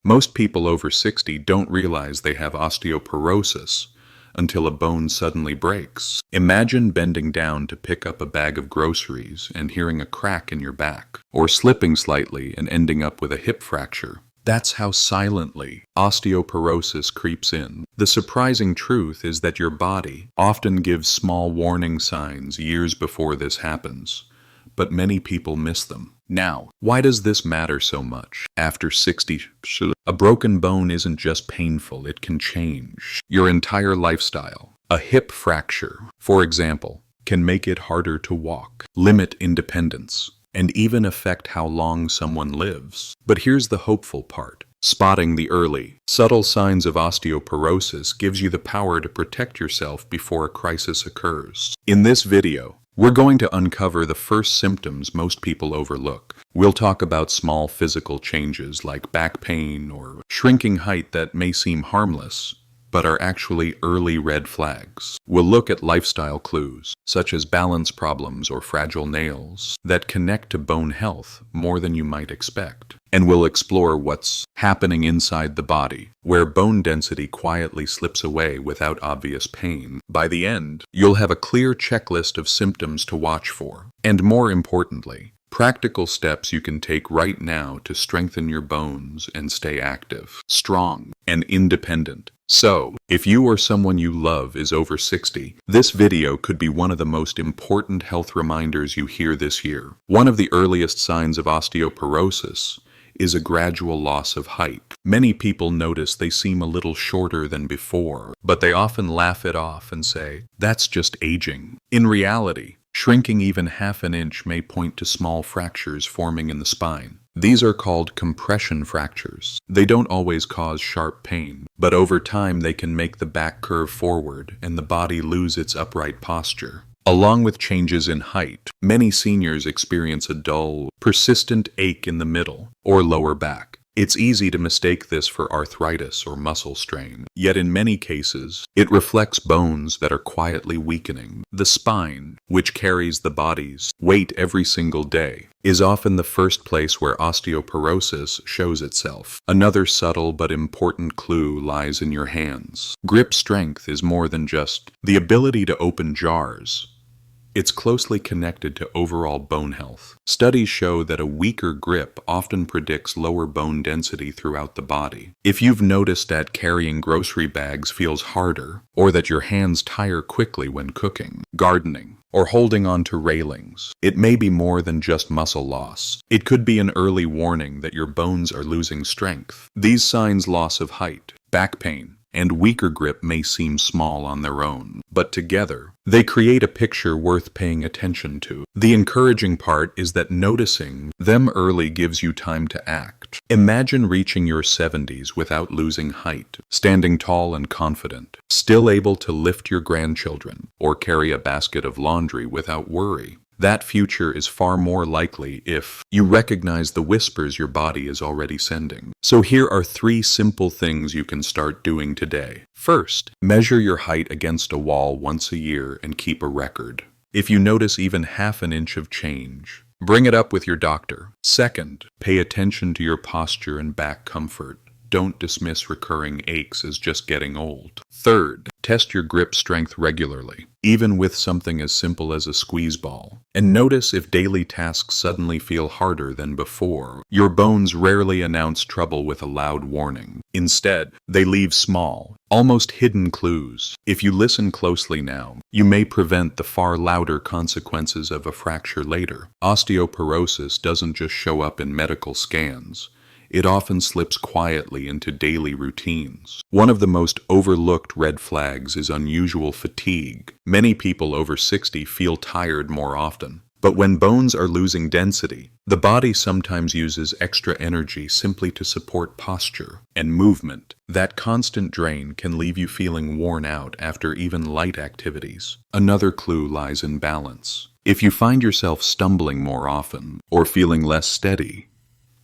Most people over 60 don't realize they have osteoporosis until a bone suddenly breaks. Imagine bending down to pick up a bag of groceries and hearing a crack in your back, or slipping slightly and ending up with a hip fracture. That's how silently osteoporosis creeps in. The surprising truth is that your body often gives small warning signs years before this happens, but many people miss them. Now, why does this matter so much? After 60, a broken bone isn't just painful, it can change your entire lifestyle. A hip fracture, for example, can make it harder to walk, limit independence, and even affect how long someone lives. But here's the hopeful part. Spotting the early, subtle signs of osteoporosis gives you the power to protect yourself before a crisis occurs. In this video, we're going to uncover the first symptoms most people overlook. We'll talk about small physical changes like back pain or shrinking height that may seem harmless, but are actually early red flags. We'll look at lifestyle clues, such as balance problems or fragile nails, that connect to bone health more than you might expect. And we'll explore what's happening inside the body, where bone density quietly slips away without obvious pain. By the end, you'll have a clear checklist of symptoms to watch for, and more importantly, practical steps you can take right now to strengthen your bones and stay active, strong, and independent. So, if you or someone you love is over 60, this video could be one of the most important health reminders you hear this year. One of the earliest signs of osteoporosis is a gradual loss of height. Many people notice they seem a little shorter than before, but they often laugh it off and say, "That's just aging." In reality, shrinking even half an inch may point to small fractures forming in the spine. These are called compression fractures. They don't always cause sharp pain, but over time they can make the back curve forward and the body lose its upright posture. Along with changes in height, many seniors experience a dull, persistent ache in the middle or lower back. It's easy to mistake this for arthritis or muscle strain, yet in many cases, it reflects bones that are quietly weakening. The spine, which carries the body's weight every single day, is often the first place where osteoporosis shows itself. Another subtle but important clue lies in your hands. Grip strength is more than just the ability to open jars. It's closely connected to overall bone health. Studies show that a weaker grip often predicts lower bone density throughout the body. If you've noticed that carrying grocery bags feels harder, or that your hands tire quickly when cooking, gardening, or holding onto railings, it may be more than just muscle loss. It could be an early warning that your bones are losing strength. These signs, loss of height, back pain, and weaker grip, may seem small on their own, but together, they create a picture worth paying attention to. The encouraging part is that noticing them early gives you time to act. Imagine reaching your 70s without losing height, standing tall and confident, still able to lift your grandchildren, or carry a basket of laundry without worry. That future is far more likely if you recognize the whispers your body is already sending. So here are 3 simple things you can start doing today. First, measure your height against a wall once a year and keep a record. If you notice even half an inch of change, bring it up with your doctor. Second, pay attention to your posture and back comfort. Don't dismiss recurring aches as just getting old. Third, test your grip strength regularly, even with something as simple as a squeeze ball. And notice if daily tasks suddenly feel harder than before. Your bones rarely announce trouble with a loud warning. Instead, they leave small, almost hidden clues. If you listen closely now, you may prevent the far louder consequences of a fracture later. Osteoporosis doesn't just show up in medical scans. It often slips quietly into daily routines. One of the most overlooked red flags is unusual fatigue. Many people over 60 feel tired more often. But when bones are losing density, the body sometimes uses extra energy simply to support posture and movement. That constant drain can leave you feeling worn out after even light activities. Another clue lies in balance. If you find yourself stumbling more often or feeling less steady,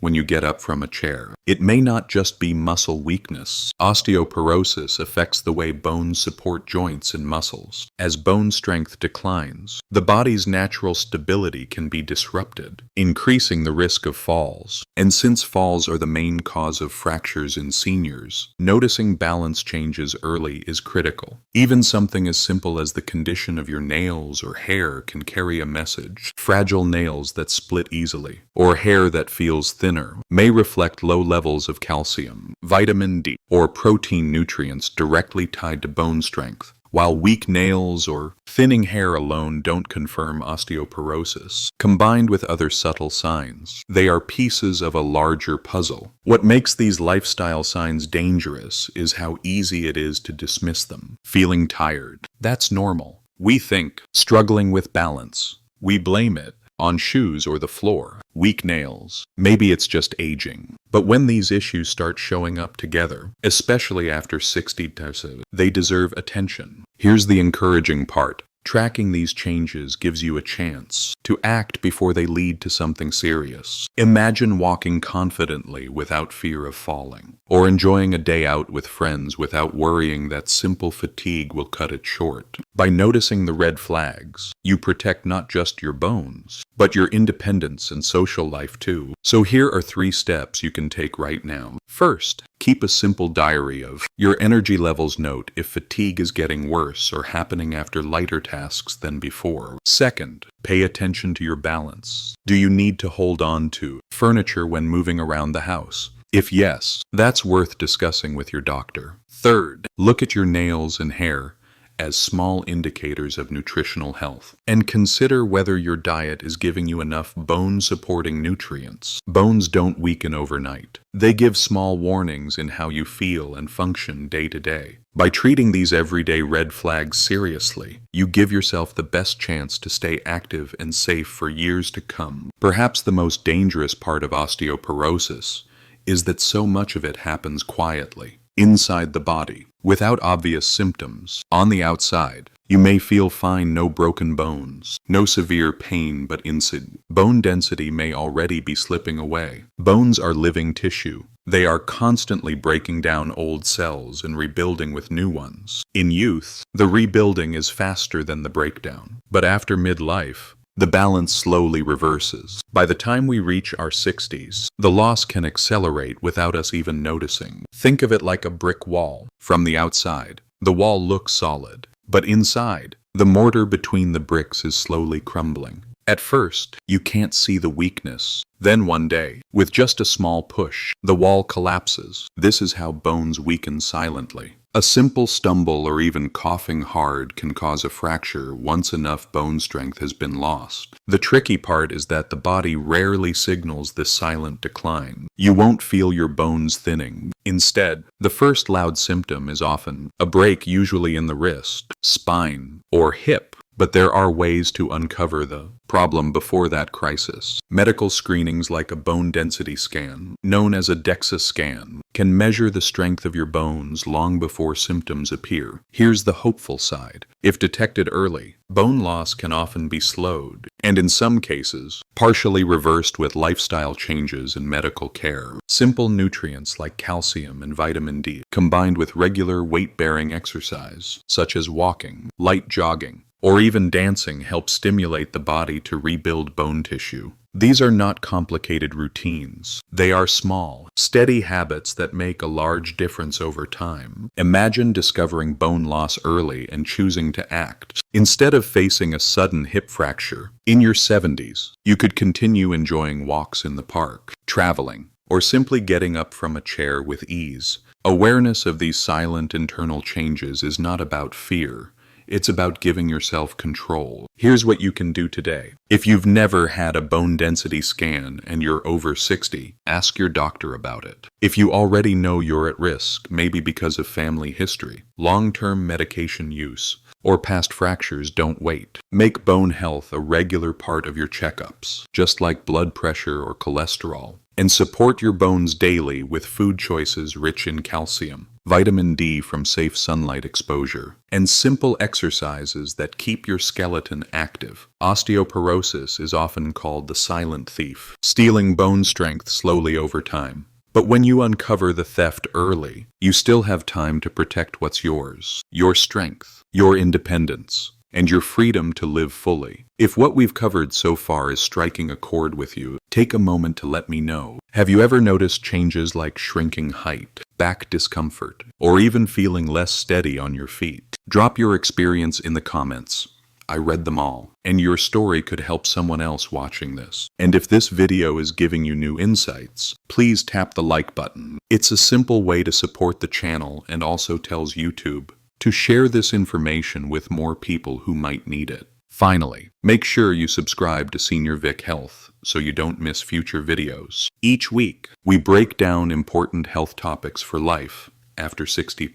when you get up from a chair. It may not just be muscle weakness. Osteoporosis affects the way bones support joints and muscles. As bone strength declines, the body's natural stability can be disrupted, increasing the risk of falls. And since falls are the main cause of fractures in seniors, noticing balance changes early is critical. Even something as simple as the condition of your nails or hair can carry a message. Fragile nails that split easily, or hair that feels thinner, may reflect low levels of calcium, vitamin D, or protein nutrients directly tied to bone strength. While weak nails or thinning hair alone don't confirm osteoporosis, combined with other subtle signs, they are pieces of a larger puzzle. What makes these lifestyle signs dangerous is how easy it is to dismiss them. Feeling tired, that's normal. We think, struggling with balance, we blame it on shoes or the floor. Weak nails, maybe it's just aging. But when these issues start showing up together, especially after 60 to they deserve attention. Here's the encouraging part. Tracking these changes gives you a chance to act before they lead to something serious. Imagine walking confidently without fear of falling, or enjoying a day out with friends without worrying that simple fatigue will cut it short. By noticing the red flags, you protect not just your bones, but your independence and social life too. So here are 3 steps you can take right now. First, keep a simple diary of your energy levels. Note if fatigue is getting worse or happening after lighter tasks than before. Second, pay attention to your balance. Do you need to hold on to furniture when moving around the house? If yes, that's worth discussing with your doctor. Third, look at your nails and hair as small indicators of nutritional health, and consider whether your diet is giving you enough bone-supporting nutrients. Bones don't weaken overnight. They give small warnings in how you feel and function day to day. By treating these everyday red flags seriously, you give yourself the best chance to stay active and safe for years to come. Perhaps the most dangerous part of osteoporosis is that so much of it happens quietly, inside the body, without obvious symptoms. On the outside, you may feel fine, no broken bones, no severe pain, but inside, bone density may already be slipping away. Bones are living tissue. They are constantly breaking down old cells and rebuilding with new ones. In youth, the rebuilding is faster than the breakdown. But after midlife, the balance slowly reverses. By the time we reach our 60s, the loss can accelerate without us even noticing. Think of it like a brick wall. From the outside, the wall looks solid, but inside, the mortar between the bricks is slowly crumbling. At first, you can't see the weakness. Then one day, with just a small push, the wall collapses. This is how bones weaken silently. A simple stumble or even coughing hard can cause a fracture once enough bone strength has been lost. The tricky part is that the body rarely signals this silent decline. You won't feel your bones thinning. Instead, the first loud symptom is often a break, usually in the wrist, spine, or hip. But there are ways to uncover the problem before that crisis. Medical screenings like a bone density scan, known as a DEXA scan, can measure the strength of your bones long before symptoms appear. Here's the hopeful side. If detected early, bone loss can often be slowed, and in some cases, partially reversed with lifestyle changes and medical care. Simple nutrients like calcium and vitamin D, combined with regular weight-bearing exercise, such as walking, light jogging, or even dancing, help stimulate the body to rebuild bone tissue. These are not complicated routines. They are small, steady habits that make a large difference over time. Imagine discovering bone loss early and choosing to act. Instead of facing a sudden hip fracture, in your 70s, you could continue enjoying walks in the park, traveling, or simply getting up from a chair with ease. Awareness of these silent internal changes is not about fear. It's about giving yourself control. Here's what you can do today. If you've never had a bone density scan and you're over 60, ask your doctor about it. If you already know you're at risk, maybe because of family history, long-term medication use, or past fractures, don't wait. Make bone health a regular part of your checkups, just like blood pressure or cholesterol. And support your bones daily with food choices rich in calcium, vitamin D from safe sunlight exposure, and simple exercises that keep your skeleton active. Osteoporosis is often called the silent thief, stealing bone strength slowly over time. But when you uncover the theft early, you still have time to protect what's yours, your strength, your independence, and your freedom to live fully. If what we've covered so far is striking a chord with you, take a moment to let me know. Have you ever noticed changes like shrinking height, back discomfort, or even feeling less steady on your feet? Drop your experience in the comments. I read them all, and your story could help someone else watching this. And if this video is giving you new insights, please tap the like button. It's a simple way to support the channel and also tells YouTube to share this information with more people who might need it. Finally, make sure you subscribe to Senior Vic Health so you don't miss future videos. Each week, we break down important health topics for life after 60,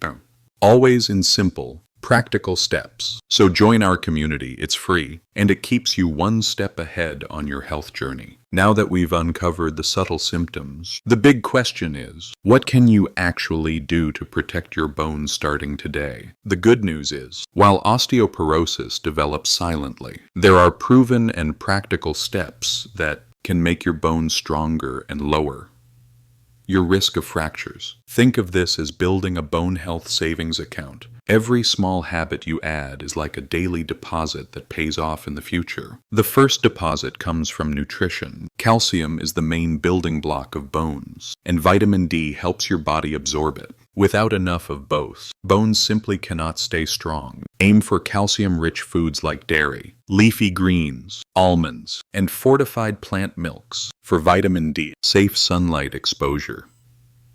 always in simple, practical steps. So join our community, it's free, and it keeps you one step ahead on your health journey. Now that we've uncovered the subtle symptoms, the big question is, what can you actually do to protect your bones starting today? The good news is, while osteoporosis develops silently, there are proven and practical steps that can make your bones stronger and lower your risk of fractures. Think of this as building a bone health savings account. Every small habit you add is like a daily deposit that pays off in the future. The first deposit comes from nutrition. Calcium is the main building block of bones, and vitamin D helps your body absorb it. Without enough of both, bones simply cannot stay strong. Aim for calcium-rich foods like dairy, leafy greens, almonds, and fortified plant milks. For vitamin D, safe sunlight exposure.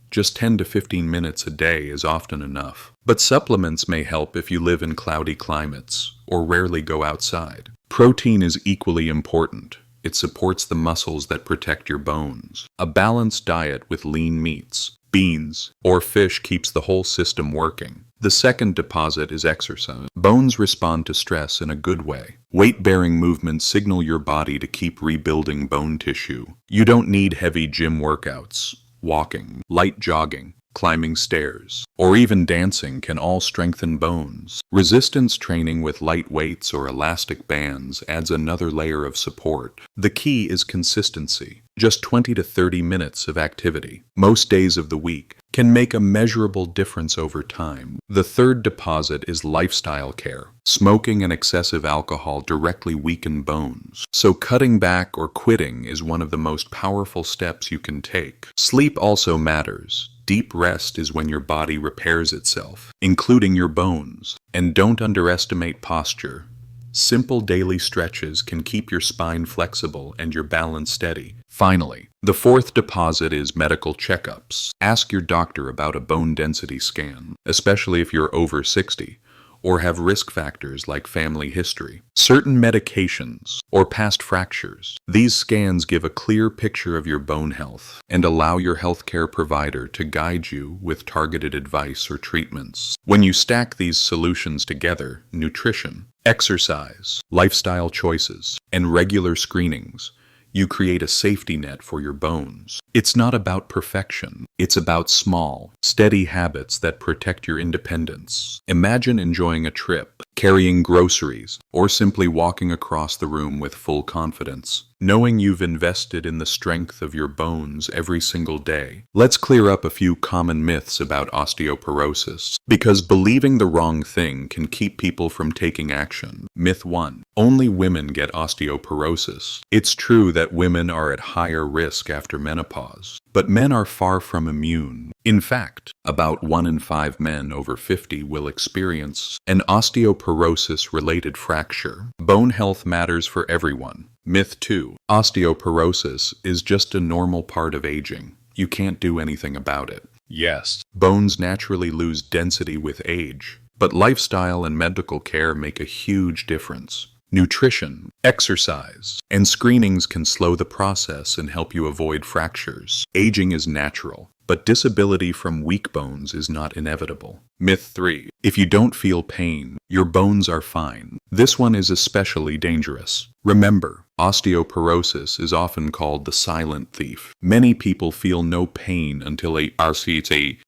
Just 10 to 15 minutes a day is often enough. But supplements may help if you live in cloudy climates or rarely go outside. Protein is equally important. It supports the muscles that protect your bones. A balanced diet with lean meats, beans, or fish keeps the whole system working. The second deposit is exercise. Bones respond to stress in a good way. Weight-bearing movements signal your body to keep rebuilding bone tissue. You don't need heavy gym workouts. Walking, light jogging, climbing stairs, or even dancing can all strengthen bones. Resistance training with light weights or elastic bands adds another layer of support. The key is consistency. Just 20 to 30 minutes of activity, most days of the week, can make a measurable difference over time. The third deposit is lifestyle care. Smoking and excessive alcohol directly weaken bones, so cutting back or quitting is one of the most powerful steps you can take. Sleep also matters. Deep rest is when your body repairs itself, including your bones. And don't underestimate posture. Simple daily stretches can keep your spine flexible and your balance steady. Finally, the fourth deposit is medical checkups. Ask your doctor about a bone density scan, especially if you're over 60 or have risk factors like family history, certain medications, or past fractures. These scans give a clear picture of your bone health and allow your healthcare provider to guide you with targeted advice or treatments. When you stack these solutions together, nutrition, exercise, lifestyle choices, and regular screenings, you create a safety net for your bones. It's not about perfection. It's about small, steady habits that protect your independence. Imagine enjoying a trip, carrying groceries, or simply walking across the room with full confidence, knowing you've invested in the strength of your bones every single day. Let's clear up a few common myths about osteoporosis, because believing the wrong thing can keep people from taking action. Myth 1. Only women get osteoporosis. It's true that women are at higher risk after menopause, but men are far from immune. In fact, about 1 in 5 men over 50 will experience an osteoporosis-related fracture. Bone health matters for everyone. Myth 2. Osteoporosis is just a normal part of aging. You can't do anything about it. Yes, bones naturally lose density with age, but lifestyle and medical care make a huge difference. Nutrition, exercise, and screenings can slow the process and help you avoid fractures. Aging is natural, but disability from weak bones is not inevitable. Myth 3. If you don't feel pain, your bones are fine. This one is especially dangerous. Remember, Osteoporosis is often called the silent thief. Many people feel no pain until a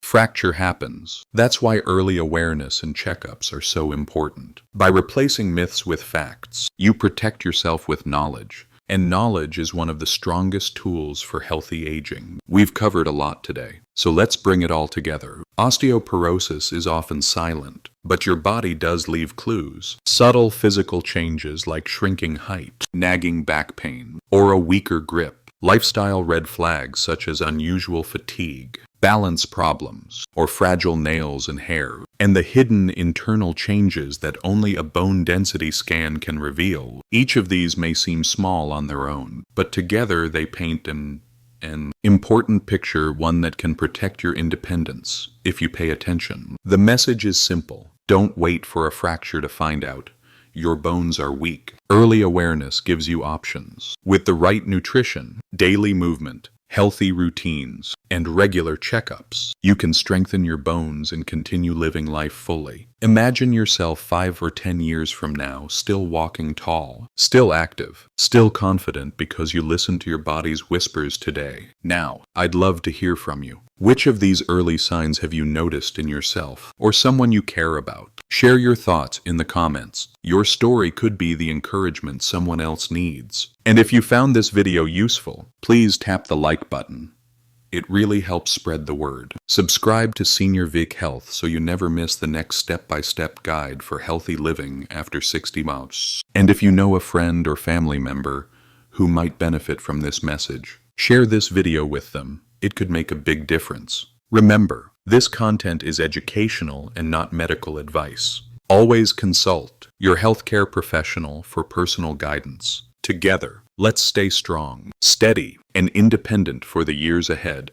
fracture happens. That's why early awareness and checkups are so important. By replacing myths with facts, you protect yourself with knowledge. And knowledge is one of the strongest tools for healthy aging. We've covered a lot today, so let's bring it all together. Osteoporosis is often silent, but your body does leave clues. Subtle physical changes like shrinking height, nagging back pain, or a weaker grip. Lifestyle red flags such as unusual fatigue, balance problems, or fragile nails and hair, and the hidden internal changes that only a bone density scan can reveal. Each of these may seem small on their own, but together they paint an important picture, one that can protect your independence if you pay attention. The message is simple. Don't wait for a fracture to find out your bones are weak. Early awareness gives you options. With the right nutrition, daily movement, healthy routines, and regular checkups, you can strengthen your bones and continue living life fully. Imagine yourself 5 or 10 years from now, still walking tall, still active, still confident because you listened to your body's whispers today. Now, I'd love to hear from you. Which of these early signs have you noticed in yourself or someone you care about? Share your thoughts in the comments. Your story could be the encouragement someone else needs. And if you found this video useful, please tap the like button. It really helps spread the word. Subscribe to Senior Vic Health so you never miss the next step-by-step guide for healthy living after 60 months. And if you know a friend or family member who might benefit from this message, share this video with them. It could make a big difference. Remember, this content is educational and not medical advice. Always consult your healthcare professional for personal guidance. Together, let's stay strong, steady, and independent for the years ahead.